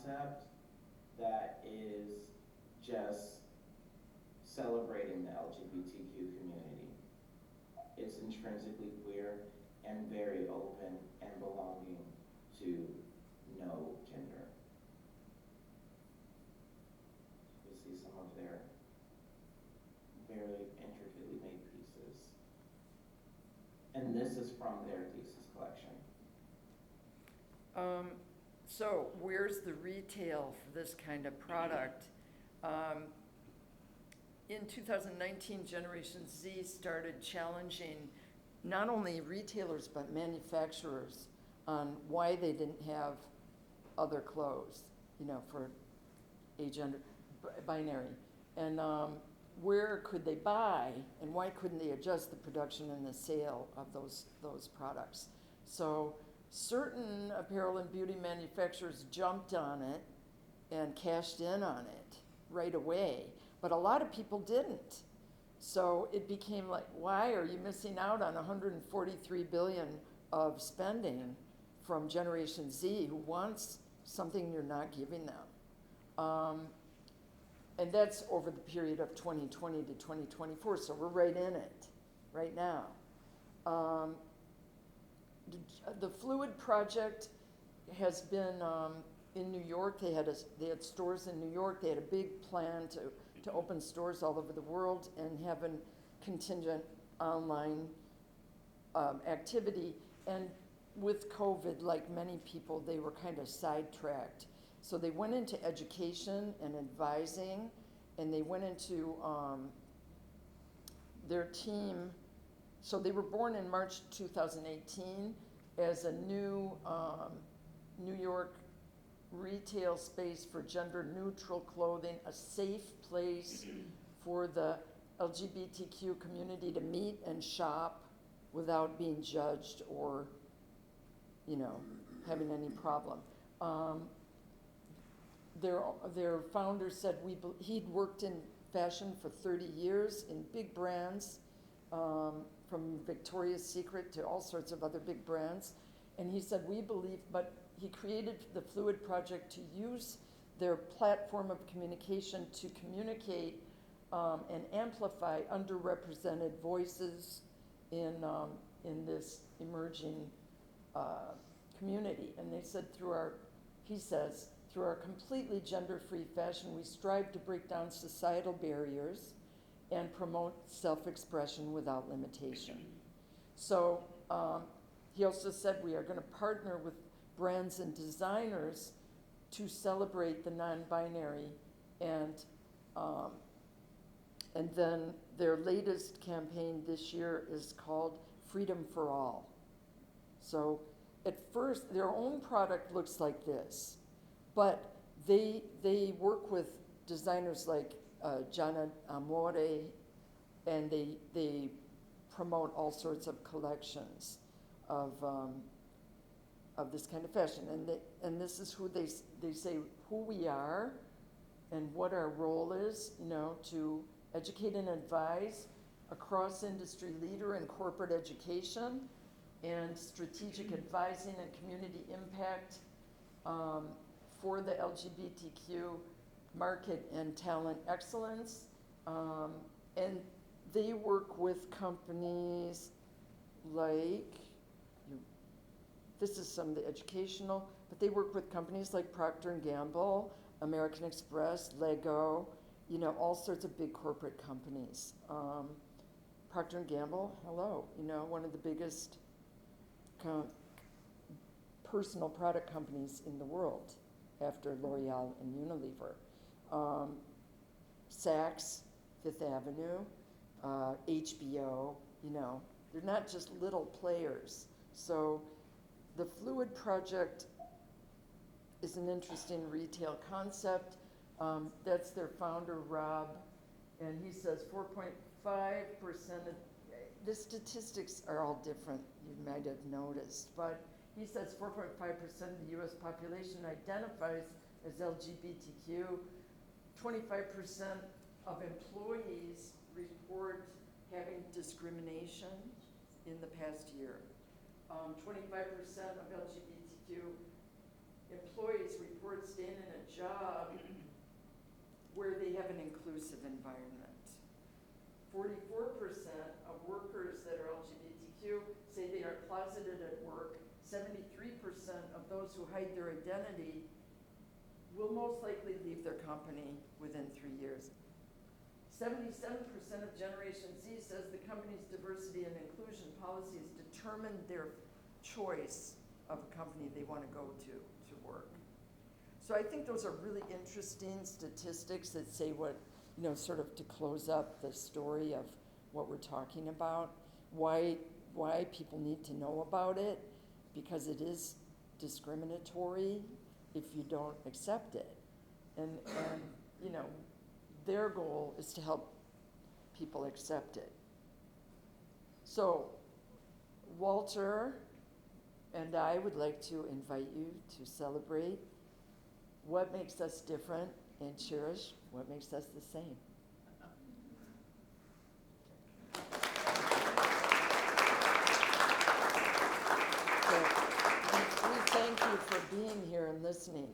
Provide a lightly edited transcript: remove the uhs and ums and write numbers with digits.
concept that is just celebrating the LGBTQ community. It's intrinsically queer and very open and belonging to no gender. You see some of their very intricately made pieces. And this is from their thesis collection. So where's the retail for this kind of product? In 2019, Generation Z started challenging not only retailers but manufacturers on why they didn't have other clothes, for agender binary, and where could they buy, and why couldn't they adjust the production and the sale of those products? So certain apparel and beauty manufacturers jumped on it and cashed in on it right away, but a lot of people didn't. So it became like, why are you missing out on 143 billion of spending from Generation Z, who wants something you're not giving them? And that's over the period of 2020 to 2024, so we're right in it right now. The Fluid Project has been in New York. They had stores in New York. They had a big plan to open stores all over the world and have a contingent online activity. And with COVID, like many people, they were kind of sidetracked. So they went into education and advising, and they went into their team. So they were born in March 2018 as a new New York retail space for gender-neutral clothing, a safe place for the LGBTQ community to meet and shop without being judged or, having any problem. Their founder said he'd worked in fashion for 30 years in big brands, from Victoria's Secret to all sorts of other big brands. And he said, we believe, but he created the Fluid Project to use their platform of communication to communicate and amplify underrepresented voices in this emerging community. And they said, he says, through our completely gender-free fashion, we strive to break down societal barriers and promote self-expression without limitation. So he also said we are going to partner with brands and designers to celebrate the non-binary, and then their latest campaign this year is called Freedom for All. So at first, their own product looks like this, but they work with designers like Gianna Amore, and they promote all sorts of collections of this kind of fashion, and this is who they say who we are and what our role is, to educate and advise a cross-industry leader in corporate education and strategic advising and community impact for the LGBTQ market and talent excellence. And they work with companies like, this is some of the educational, but they work with companies like Procter & Gamble, American Express, Lego, all sorts of big corporate companies. Procter & Gamble, hello, one of the biggest personal product companies in the world after L'Oreal and Unilever. Saks, Fifth Avenue, HBO, they're not just little players. So the Fluid Project is an interesting retail concept. That's their founder, Rob, and he says 4.5% of, the statistics are all different, you might have noticed, but he says 4.5% of the US population identifies as LGBTQ. 25% of employees report having discrimination in the past year. 25% of LGBTQ employees report staying in a job where they have an inclusive environment. 44% of workers that are LGBTQ say they are closeted at work. 73% of those who hide their identity will most likely leave their company within 3 years. 77% of Generation Z says the company's diversity and inclusion policies determine their choice of a company they want to go to work. So I think those are really interesting statistics that say what, sort of to close up the story of what we're talking about, why people need to know about it, because it is discriminatory if you don't accept it. And their goal is to help people accept it. So Walter and I would like to invite you to celebrate what makes us different and cherish what makes us the same. So we thank you for being here and listening.